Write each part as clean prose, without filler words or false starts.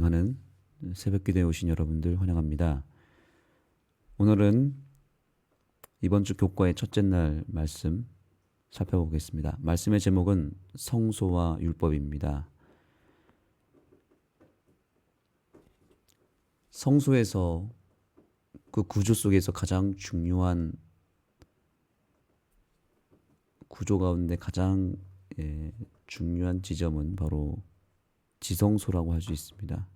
하는 새벽기도에 오신 여러분들 환영합니다. 오늘은 이번 주 교과의 첫째 날 말씀 살펴보겠습니다. 말씀의 제목은 성소와 율법입니다. 성소에서 그 구조 속에서 가장 중요한 구조 가운데 가장 중요한 지점은 바로 지성소라고 할 수 있습니다.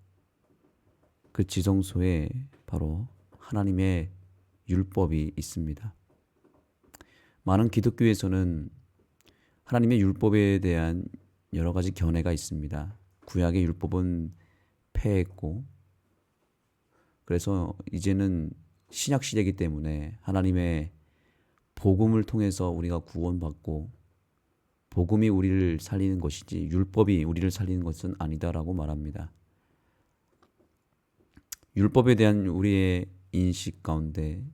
그 지성소에 바로 하나님의 율법이 있습니다. 많은 기독교에서는 하나님의 율법에 대한 여러 가지 견해가 있습니다. 구약의 율법은 폐했고, 그래서 이제는 신약 시대이기 때문에 하나님의 복음을 통해서 우리가 구원받고 복음이 우리를 살리는 것이지 율법이 우리를 살리는 것은 아니다라고 말합니다. 율법에 대한 우리의 인식 가운데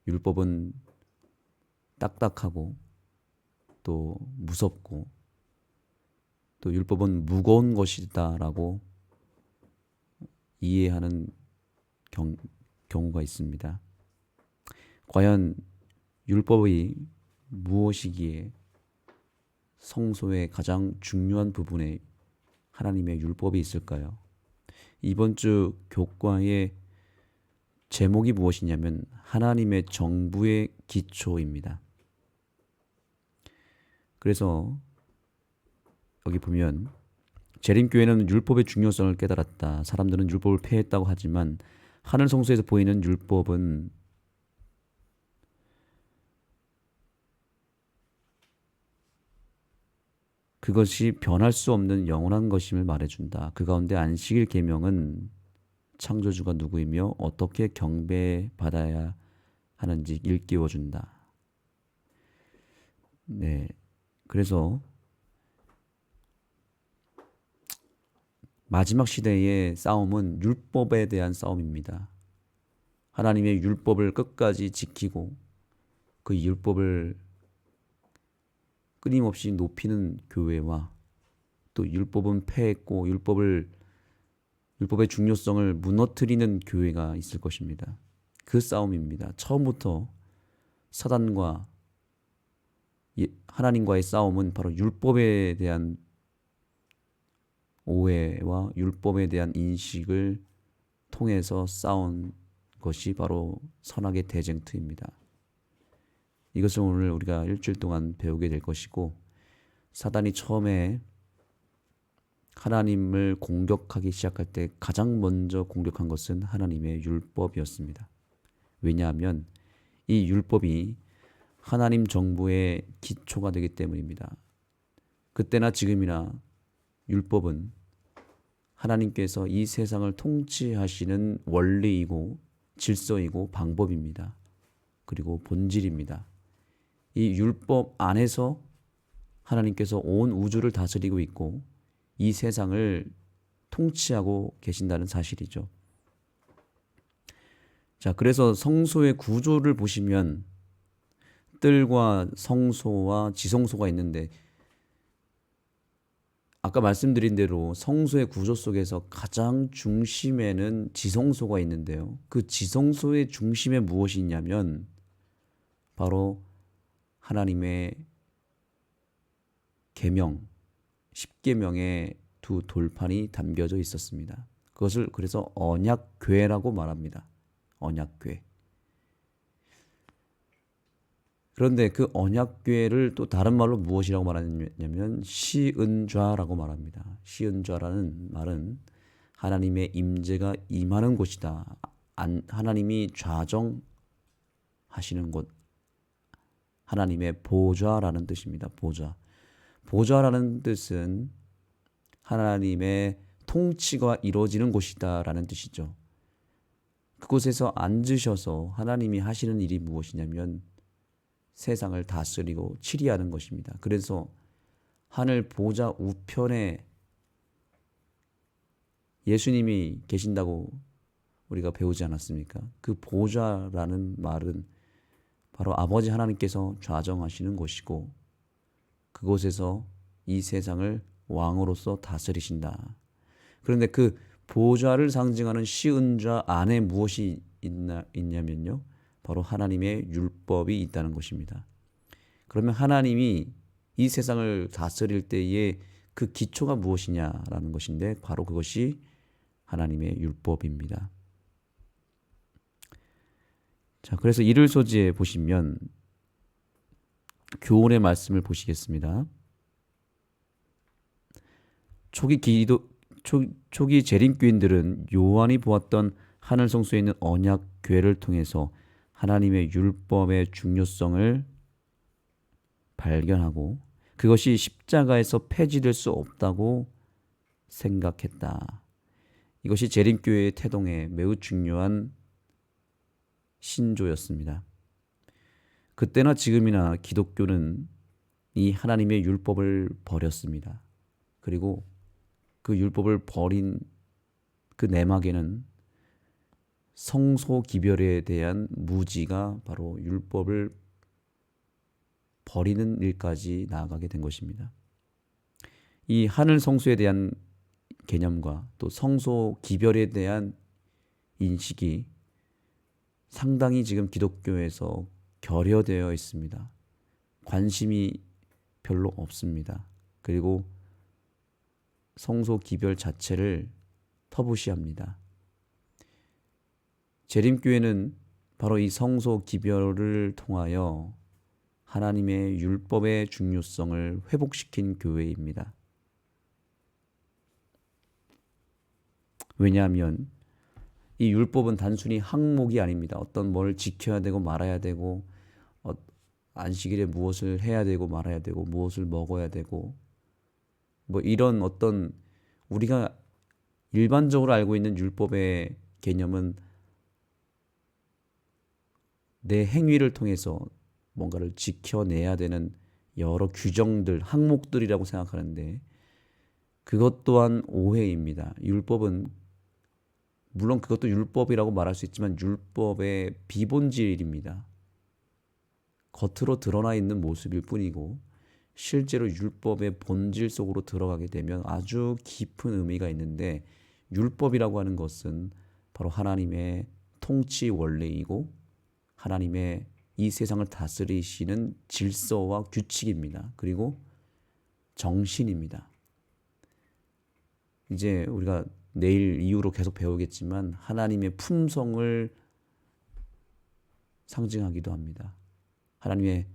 율법은 딱딱하고 또 무섭고 또 율법은 무거운 것이다라고 이해하는 경우가 있습니다. 과연 율법이 무엇이기에 성소의 가장 중요한 부분에 하나님의 율법이 있을까요? 이번 주 교과의 제목이 무엇이냐면 하나님의 정부의 기초입니다. 그래서 여기 보면 재림교회는 율법의 중요성을 깨달았다. 사람들은 율법을 폐했다고 하지만 하늘 성소에서 보이는 율법은 그것이 변할 수 없는 영원한 것임을 말해준다. 그 가운데 안식일 계명은 창조주가 누구이며 어떻게 경배받아야 하는지 일깨워준다. 네, 그래서 마지막 시대의 싸움은 율법에 대한 싸움입니다. 하나님의 율법을 끝까지 지키고 그 율법을 끊임없이 높이는 교회와 또 율법은 폐했고 율법의 중요성을 무너뜨리는 교회가 있을 것입니다. 그 싸움입니다. 처음부터 사단과 하나님과의 싸움은 바로 율법에 대한 오해와 율법에 대한 인식을 통해서 싸운 것이 바로 선악의 대쟁투입니다. 이것을 오늘 우리가 일주일 동안 배우게 될 것이고, 사단이 처음에 하나님을 공격하기 시작할 때 가장 먼저 공격한 것은 하나님의 율법이었습니다. 왜냐하면 이 율법이 하나님 정부의 기초가 되기 때문입니다. 그때나 지금이나 율법은 하나님께서 이 세상을 통치하시는 원리이고 질서이고 방법입니다. 그리고 본질입니다. 이 율법 안에서 하나님께서 온 우주를 다스리고 있고 이 세상을 통치하고 계신다는 사실이죠. 자, 그래서 성소의 구조를 보시면 뜰과 성소와 지성소가 있는데, 아까 말씀드린 대로 성소의 구조 속에서 가장 중심에는 지성소가 있는데요. 그 지성소의 중심에 무엇이 있냐면 바로 하나님의 계명, 10계명의 두 돌판이 담겨져 있었습니다. 그것을 그래서 언약궤라고 말합니다. 언약궤. 그런데 그 언약궤를 또 다른 말로 무엇이라고 말하냐면 시은좌라고 말합니다. 시은좌라는 말은 하나님의 임재가 임하는 곳이다. 하나님이 좌정하시는 곳, 하나님의 보좌라는 뜻입니다. 보좌라는 뜻은 하나님의 통치가 이루어지는 곳이다라는 뜻이죠. 그곳에서 앉으셔서 하나님이 하시는 일이 무엇이냐면 세상을 다스리고 치리하는 것입니다. 그래서 하늘 보좌 우편에 예수님이 계신다고 우리가 배우지 않았습니까? 그 보좌라는 말은 바로 아버지 하나님께서 좌정하시는 곳이고 그곳에서 이 세상을 왕으로서 다스리신다. 그런데 그 보좌를 상징하는 시은좌 안에 무엇이 있냐면요. 바로 하나님의 율법이 있다는 것입니다. 그러면 하나님이 이 세상을 다스릴 때에 그 기초가 무엇이냐라는 것인데 바로 그것이 하나님의 율법입니다. 자, 그래서 이를 소지해 보시면 교훈의 말씀을 보시겠습니다. 초기 재림교인들은 요한이 보았던 하늘 성소에 있는 언약 궤를 통해서 하나님의 율법의 중요성을 발견하고 그것이 십자가에서 폐지될 수 없다고 생각했다. 이것이 재림교회의 태동에 매우 중요한 신조였습니다. 그때나 지금이나 기독교는 이 하나님의 율법을 버렸습니다. 그리고 그 율법을 버린 그 내막에는 성소 기별에 대한 무지가 바로 율법을 버리는 일까지 나아가게 된 것입니다. 이 하늘 성소에 대한 개념과 또 성소 기별에 대한 인식이 상당히 지금 기독교에서 결여되어 있습니다. 관심이 별로 없습니다. 그리고 성소 기별 자체를 터부시합니다. 재림교회는 바로 이 성소 기별을 통하여 하나님의 율법의 중요성을 회복시킨 교회입니다. 왜냐하면 이 율법은 단순히 항목이 아닙니다. 어떤 뭘 지켜야 되고 말아야 되고 안식일에 무엇을 해야 되고 말아야 되고 무엇을 먹어야 되고 뭐 이런 어떤 우리가 일반적으로 알고 있는 율법의 개념은 내 행위를 통해서 뭔가를 지켜내야 되는 여러 규정들, 항목들이라고 생각하는데 그것 또한 오해입니다. 율법은 물론 그것도 율법이라고 말할 수 있지만 율법의 비본질입니다. 겉으로 드러나 있는 모습일 뿐이고 실제로 율법의 본질 속으로 들어가게 되면 아주 깊은 의미가 있는데 율법이라고 하는 것은 바로 하나님의 통치 원리이고 하나님의 이 세상을 다스리시는 질서와 규칙입니다. 그리고 정신입니다. 이제 우리가 내일 이후로 계속 배우겠지만 하나님의 품성을 상징하기도 합니다. 하나님의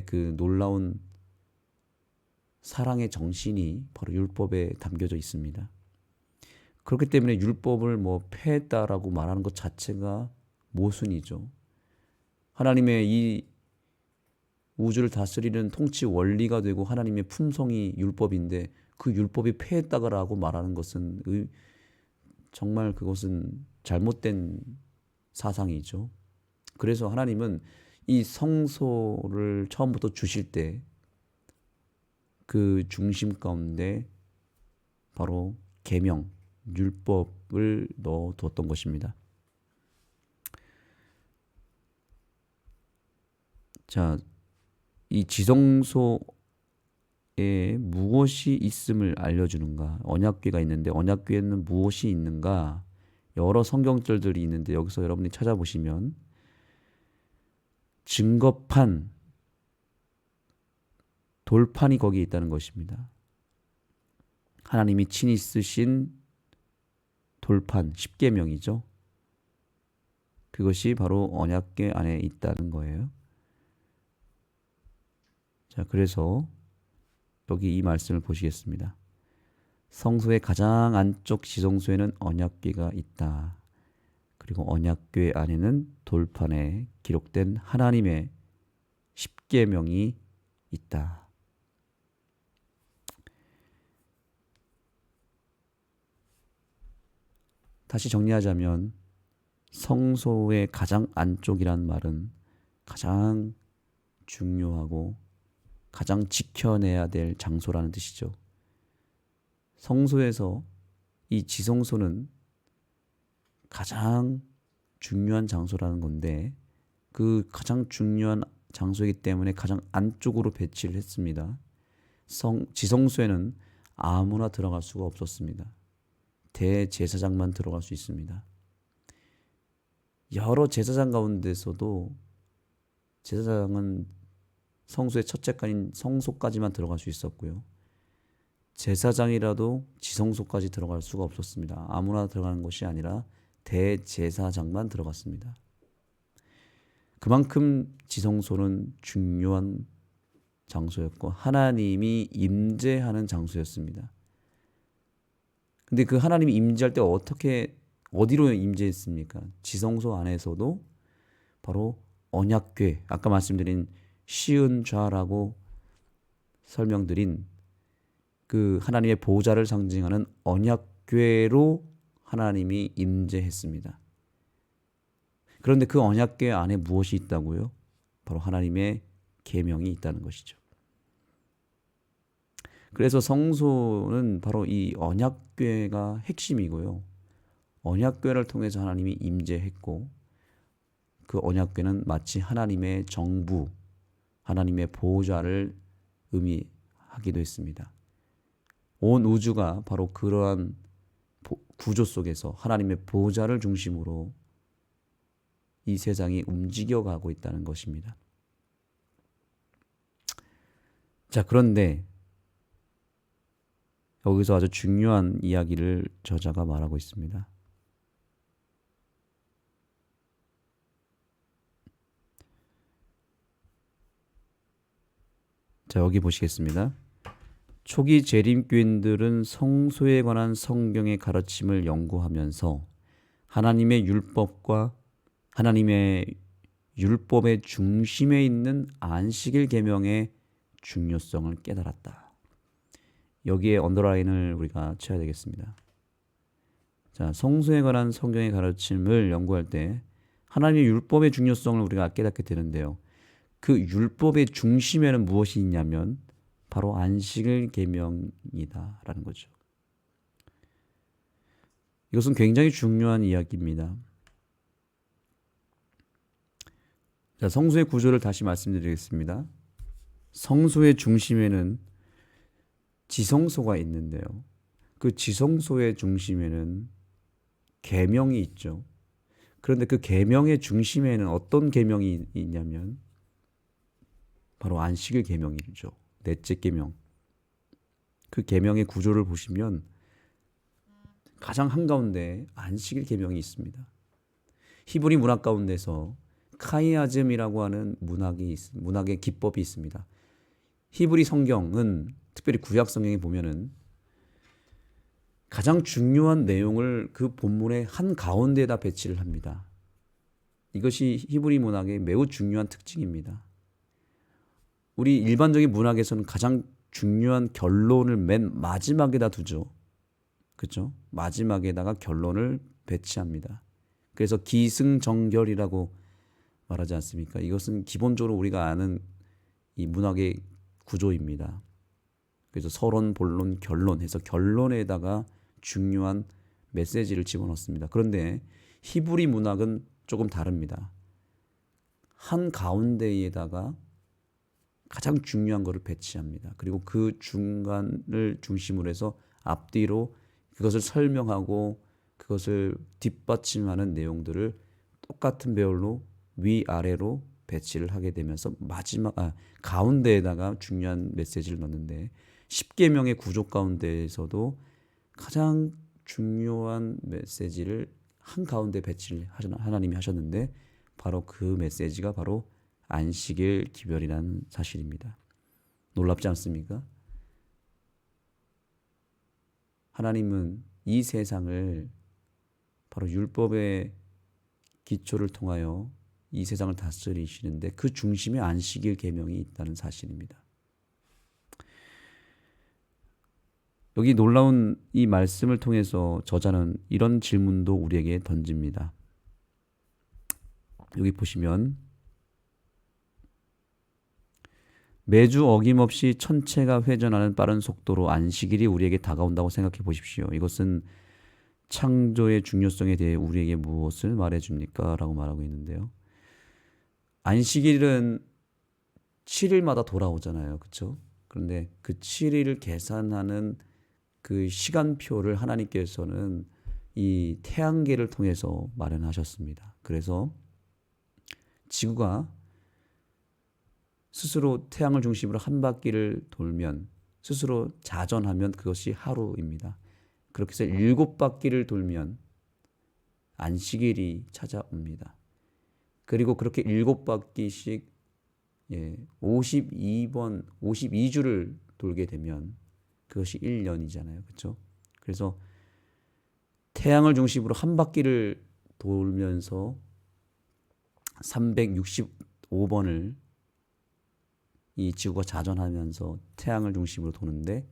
그 놀라운 사랑의 정신이 바로 율법에 담겨져 있습니다. 그렇기 때문에 율법을 폐했다라고 말하는 것 자체가 모순이죠. 하나님의 이 우주를 다스리는 통치 원리가 되고 하나님의 품성이 율법인데 그 율법이 폐했다라고 말하는 것은 정말 그것은 잘못된 사상이죠. 그래서 하나님은 이 성소를 처음부터 주실 때 그 중심 가운데 바로 계명, 율법을 넣어두었던 것입니다. 자, 이 지성소에 무엇이 있음을 알려주는가? 언약궤가 있는데 언약궤에는 무엇이 있는가? 여러 성경절들이 있는데 여기서 여러분이 찾아보시면 증거판, 돌판이 거기에 있다는 것입니다. 하나님이 친히 쓰신 돌판, 십계명이죠. 그것이 바로 언약궤 안에 있다는 거예요. 자, 그래서 여기 이 말씀을 보시겠습니다. 성소의 가장 안쪽 지성소에는 언약궤가 있다. 그리고 언약궤 안에는 돌판에 기록된 하나님의 십계명이 있다. 다시 정리하자면 성소의 가장 안쪽이란 말은 가장 중요하고 가장 지켜내야 될 장소라는 뜻이죠. 성소에서 이 지성소는 가장 중요한 장소라는 건데 그 가장 중요한 장소이기 때문에 가장 안쪽으로 배치를 했습니다. 지성소에는 아무나 들어갈 수가 없었습니다. 대제사장만 들어갈 수 있습니다. 여러 제사장 가운데서도 제사장은 성소의 첫째 칸인 성소까지만 들어갈 수 있었고요. 제사장이라도 지성소까지 들어갈 수가 없었습니다. 아무나 들어가는 것이 아니라 대제사장만 들어갔습니다. 그만큼 지성소는 중요한 장소였고 하나님이 임재하는 장소였습니다. 근데 그 하나님이 임재할 때 어디로 임재했습니까? 지성소 안에서도 바로 언약궤, 아까 말씀드린 시은 좌라고 설명드린 그 하나님의 보좌를 상징하는 언약궤로 하나님이 임재했습니다. 그런데 그 언약궤 안에 무엇이 있다고요? 바로 하나님의 계명이 있다는 것이죠. 그래서 성소는 바로 이 언약궤가 핵심이고요. 언약궤를 통해서 하나님이 임재했고 그 언약궤는 마치 하나님의 정부, 하나님의 보좌를 의미하기도 했습니다. 온 우주가 바로 그러한 구조 속에서 하나님의 보좌를 중심으로 이 세상이 움직여가고 있다는 것입니다. 자, 그런데 여기서 아주 중요한 이야기를 저자가 말하고 있습니다. 자, 여기 보시겠습니다. 초기 재림교인들은 성소에 관한 성경의 가르침을 연구하면서 하나님의 율법과 하나님의 율법의 중심에 있는 안식일 계명의 중요성을 깨달았다. 여기에 언더라인을 우리가 쳐야 되겠습니다. 자, 성소에 관한 성경의 가르침을 연구할 때 하나님의 율법의 중요성을 우리가 깨닫게 되는데요. 그 율법의 중심에는 무엇이 있냐면 바로 안식일 계명이다라는 거죠. 이것은 굉장히 중요한 이야기입니다. 자, 성소의 구조를 다시 말씀드리겠습니다. 성소의 중심에는 지성소가 있는데요. 그 지성소의 중심에는 계명이 있죠. 그런데 그 계명의 중심에는 어떤 계명이 있냐면 바로 안식일 계명이죠. 넷째 계명. 그 계명의 구조를 보시면 가장 한가운데 안식일 계명이 있습니다. 히브리 문학 가운데서 카이아즘이라고 하는 문학의 기법이 있습니다. 히브리 성경은 특별히 구약 성경에 보면은 가장 중요한 내용을 그 본문의 한 가운데에다 배치를 합니다. 이것이 히브리 문학의 매우 중요한 특징입니다. 우리 일반적인 문학에서는 가장 중요한 결론을 맨 마지막에다 두죠. 그렇죠? 마지막에다가 결론을 배치합니다. 그래서 기승전결이라고 말하지 않습니까? 이것은 기본적으로 우리가 아는 이 문학의 구조입니다. 그래서 서론, 본론, 결론 해서 결론에다가 중요한 메시지를 집어넣습니다. 그런데 히브리 문학은 조금 다릅니다. 한 가운데에다가 가장 중요한 것을 배치합니다. 그리고 그 중간을 중심으로 해서 앞뒤로 그것을 설명하고 그것을 뒷받침하는 내용들을 똑같은 배열로 위아래로 배치를 하게 되면서 가운데에다가 중요한 메시지를 넣는데 10계명의 구조 가운데에서도 가장 중요한 메시지를 한가운데 배치를 하나님이 하셨는데 바로 그 메시지가 바로 안식일 기별이라는 사실입니다. 놀랍지 않습니까? 하나님은 이 세상을 바로 율법의 기초를 통하여 이 세상을 다스리시는데 그 중심에 안식일 계명이 있다는 사실입니다. 여기 놀라운 이 말씀을 통해서 저자는 이런 질문도 우리에게 던집니다. 여기 보시면 매주 어김없이 천체가 회전하는 빠른 속도로 안식일이 우리에게 다가온다고 생각해 보십시오. 이것은 창조의 중요성에 대해 우리에게 무엇을 말해줍니까? 라고 말하고 있는데요. 안식일은 7일마다 돌아오잖아요. 그렇죠? 그런데 그 7일을 계산하는 그 시간표를 하나님께서는 이 태양계를 통해서 마련하셨습니다. 그래서 지구가 스스로 태양을 중심으로 한 바퀴를 돌면, 스스로 자전하면 그것이 하루입니다. 그렇게 해서 7바퀴를 돌면 안식일이 찾아옵니다. 그리고 그렇게 7바퀴씩 52주를 돌게 되면 그것이 1년이잖아요. 그렇죠? 그래서 태양을 중심으로 한 바퀴를 돌면서 365번을 이 지구가 자전하면서 태양을 중심으로 도는데,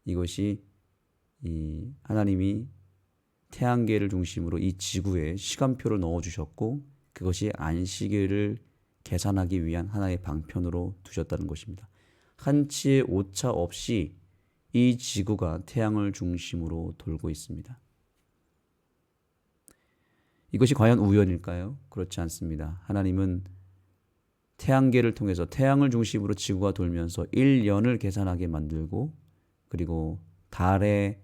이것이 이 하나님이 태양계를 중심으로 이 지구에 시간표를 넣어주셨고, 그것이 안식일을 계산하기 위한 하나의 방편으로 두셨다는 것입니다. 한치의 오차 없이 이 지구가 태양을 중심으로 돌고 있습니다. 이것이 과연 우연일까요? 그렇지 않습니다. 하나님은 태양계를 통해서 태양을 중심으로 지구가 돌면서 1년을 계산하게 만들고, 그리고 달의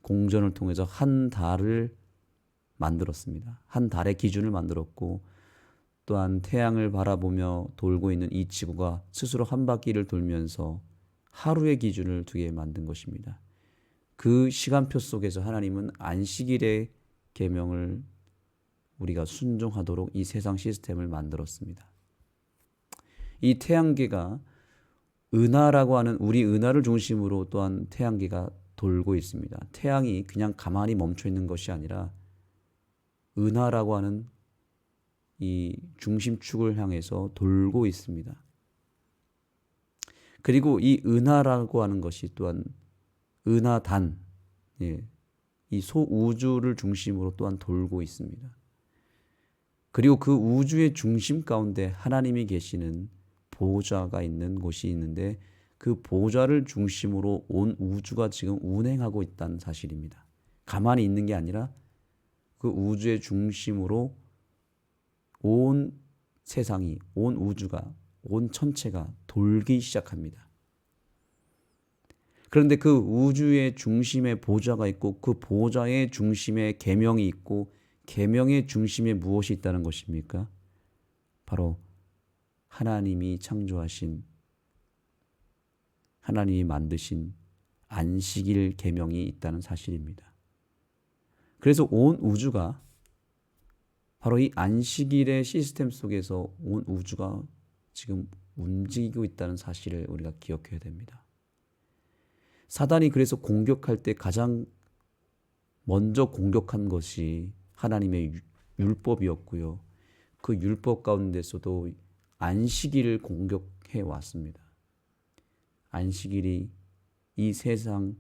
공전을 통해서 한 달을 만들었습니다. 한 달의 기준을 만들었고, 또한 태양을 바라보며 돌고 있는 이 지구가 스스로 한 바퀴를 돌면서 하루의 기준을 두게 만든 것입니다. 그 시간표 속에서 하나님은 안식일의 계명을 우리가 순종하도록 이 세상 시스템을 만들었습니다. 이 태양계가 은하라고 하는 우리 은하를 중심으로 또한 태양계가 돌고 있습니다. 태양이 그냥 가만히 멈춰 있는 것이 아니라 은하라고 하는 이 중심축을 향해서 돌고 있습니다. 그리고 이 은하라고 하는 것이 또한 은하단, 이 소우주를 중심으로 또한 돌고 있습니다. 그리고 그 우주의 중심 가운데 하나님이 계시는 보좌가 있는 곳이 있는데, 그 보좌를 중심으로 온 우주가 지금 운행하고 있다는 사실입니다. 가만히 있는 게 아니라 그 우주의 중심으로 온 세상이, 온 우주가, 온 천체가 돌기 시작합니다. 그런데 그 우주의 중심에 보좌가 있고, 그 보좌의 중심에 계명이 있고, 계명의 중심에 무엇이 있다는 것입니까? 바로 하나님이 창조하신, 하나님이 만드신 안식일 계명이 있다는 사실입니다. 그래서 온 우주가 바로 이 안식일의 시스템 속에서 온 우주가 지금 움직이고 있다는 사실을 우리가 기억해야 됩니다. 사단이 그래서 공격할 때 가장 먼저 공격한 것이 하나님의 율법이었고요. 그 율법 가운데서도 안식일을 공격해 왔습니다. 안식일이 이 세상,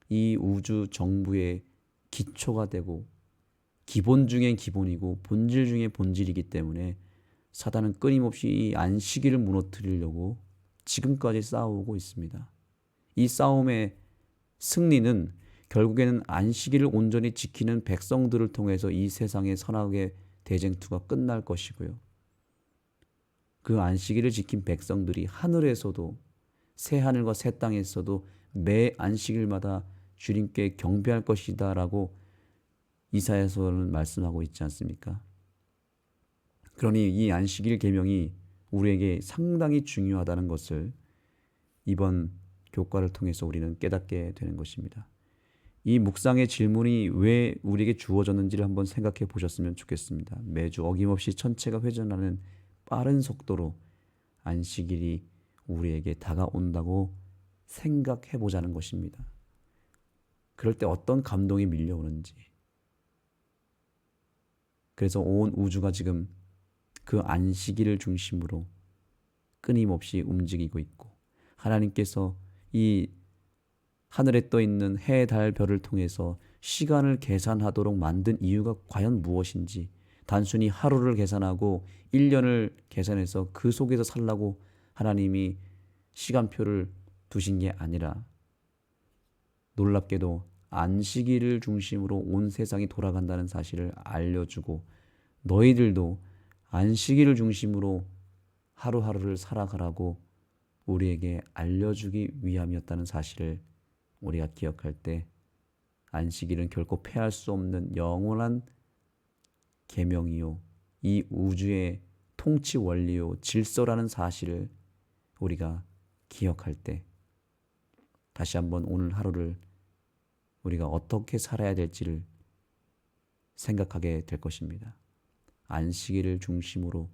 이 우주 정부의 기초가 되고 기본 중에 기본이고 본질 중에 본질이기 때문에 사단은 끊임없이 이 안식일을 무너뜨리려고 지금까지 싸우고 있습니다. 이 싸움의 승리는 결국에는 안식일을 온전히 지키는 백성들을 통해서 이 세상의 선악의 대쟁투가 끝날 것이고요. 그 안식일을 지킨 백성들이 하늘에서도, 새 하늘과 새 땅에서도 매 안식일마다 주님께 경배할 것이다 라고 이사야서는 말씀하고 있지 않습니까? 그러니 이 안식일 계명이 우리에게 상당히 중요하다는 것을 이번 교과를 통해서 우리는 깨닫게 되는 것입니다. 이 묵상의 질문이 왜 우리에게 주어졌는지를 한번 생각해 보셨으면 좋겠습니다. 매주 어김없이 천체가 회전하는 빠른 속도로 안식일이 우리에게 다가온다고 생각해 보자는 것입니다. 그럴 때 어떤 감동이 밀려오는지. 그래서 온 우주가 지금 그 안식일을 중심으로 끊임없이 움직이고 있고, 하나님께서 이 하늘에 떠 있는 해, 달, 별을 통해서 시간을 계산하도록 만든 이유가 과연 무엇인지, 단순히 하루를 계산하고 1년을 계산해서 그 속에서 살라고 하나님이 시간표를 두신 게 아니라, 놀랍게도 안식일을 중심으로 온 세상이 돌아간다는 사실을 알려주고, 너희들도 안식일을 중심으로 하루하루를 살아가라고 우리에게 알려주기 위함이었다는 사실을 우리가 기억할 때 안식일은 결코 패할 수 없는 영원한 계명이요, 이 우주의 통치 원리요, 질서라는 사실을 우리가 기억할 때 다시 한번 오늘 하루를 우리가 어떻게 살아야 될지를 생각하게 될 것입니다. 안식일을 중심으로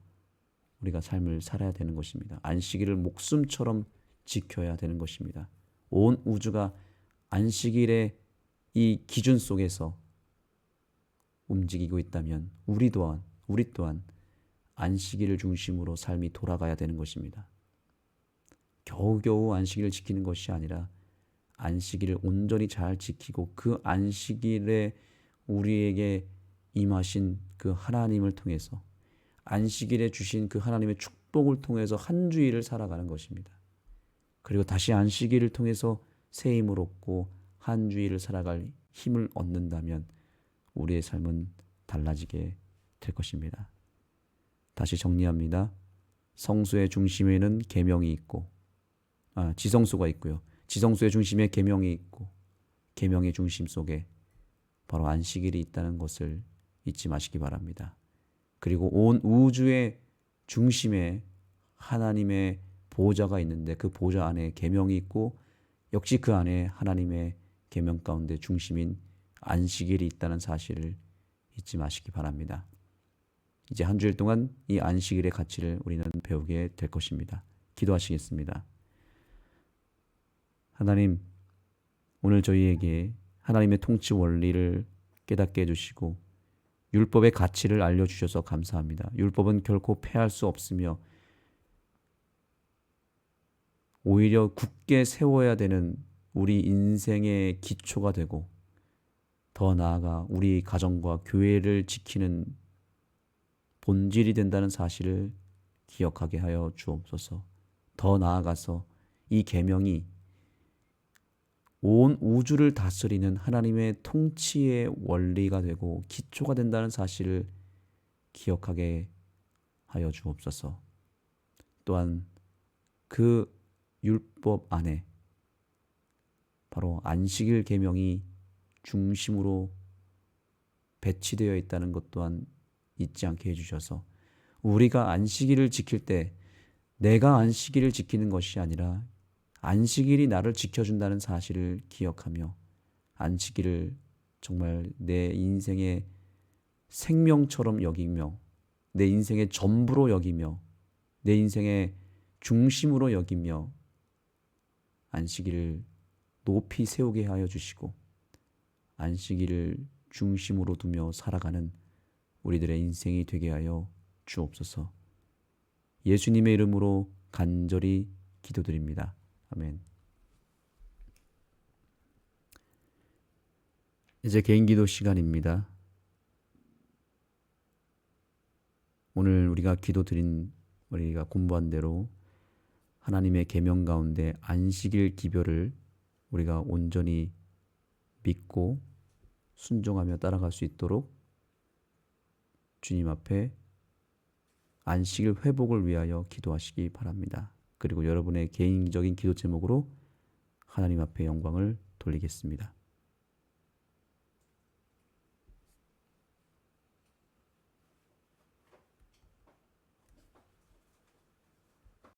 우리가 삶을 살아야 되는 것입니다. 안식일을 목숨처럼 지켜야 되는 것입니다. 온 우주가 안식일의 이 기준 속에서 움직이고 있다면 우리 또한 안식일을 중심으로 삶이 돌아가야 되는 것입니다. 겨우겨우 안식일을 지키는 것이 아니라 안식일을 온전히 잘 지키고 그 안식일에 우리에게 임하신 그 하나님을 통해서, 안식일에 주신 그 하나님의 축복을 통해서 한 주일을 살아가는 것입니다. 그리고 다시 안식일을 통해서 새 힘을 얻고 한 주일을 살아갈 힘을 얻는다면 우리의 삶은 달라지게 될 것입니다. 다시 정리합니다. 성수의 중심에는 계명이 있고, 지성소가 있고요. 지성소의 중심에 계명이 있고, 계명의 중심 속에 바로 안식일이 있다는 것을 잊지 마시기 바랍니다. 그리고 온 우주의 중심에 하나님의 보좌가 있는데 그 보좌 안에 계명이 있고, 역시 그 안에 하나님의 계명 가운데 중심인 안식일이 있다는 사실을 잊지 마시기 바랍니다. 이제 한 주일 동안 이 안식일의 가치를 우리는 배우게 될 것입니다. 기도하시겠습니다. 하나님, 오늘 저희에게 하나님의 통치 원리를 깨닫게 해주시고 율법의 가치를 알려주셔서 감사합니다. 율법은 결코 패할 수 없으며 오히려 굳게 세워야 되는 우리 인생의 기초가 되고, 더 나아가 우리 가정과 교회를 지키는 본질이 된다는 사실을 기억하게 하여 주옵소서. 더 나아가서 이 계명이 온 우주를 다스리는 하나님의 통치의 원리가 되고 기초가 된다는 사실을 기억하게 하여 주옵소서. 또한 그 율법 안에 바로 안식일 계명이 중심으로 배치되어 있다는 것 또한 잊지 않게 해주셔서 우리가 안식일을 지킬 때 내가 안식일을 지키는 것이 아니라 안식일이 나를 지켜준다는 사실을 기억하며 안식일을 정말 내 인생의 생명처럼 여기며 내 인생의 전부로 여기며 내 인생의 중심으로 여기며 안식일을 높이 세우게 하여 주시고 안식일을 중심으로 두며 살아가는 우리들의 인생이 되게 하여 주옵소서. 예수님의 이름으로 간절히 기도드립니다. 아멘. 이제 개인기도 시간입니다. 오늘 우리가 우리가 공부한 대로 하나님의 계명 가운데 안식일 기별을 우리가 온전히 믿고 순종하며 따라갈 수 있도록 주님 앞에 안식일 회복을 위하여 기도하시기 바랍니다. 그리고 여러분의 개인적인 기도 제목으로 하나님 앞에 영광을 돌리겠습니다.